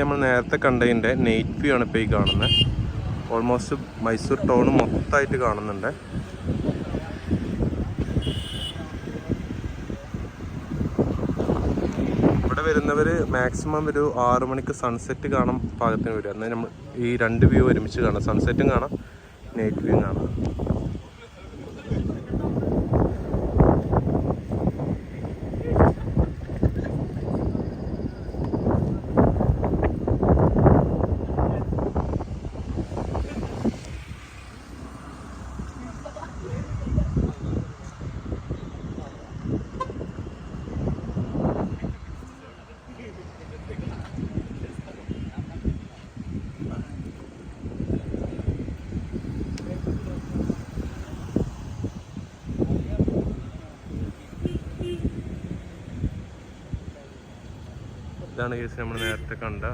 നമ്മൾ നേരത്തെ കണ്ടതിൻ്റെ night view ആണ് ഇപ്പോൾ ഈ കാണുന്നത്. ഓൾമോസ്റ്റ് മൈസൂർ ടൗൺ മൊത്തമായിട്ട് കാണുന്നുണ്ട്. ഇവിടെ വരുന്നവർ മാക്സിമം ഒരു 6 മണിക്ക് സൺസെറ്റ് കാണാൻ പാകത്തിന് വരും. എന്നാൽ നമ്മൾ ഈ 2 വ്യൂ ഒരുമിച്ച് കാണാം, സൺസെറ്റും കാണാം നൈറ്റ് വ്യൂ കാണാം. ഇതാണ് കേസ് നമ്മൾ നേരത്തെ കണ്ട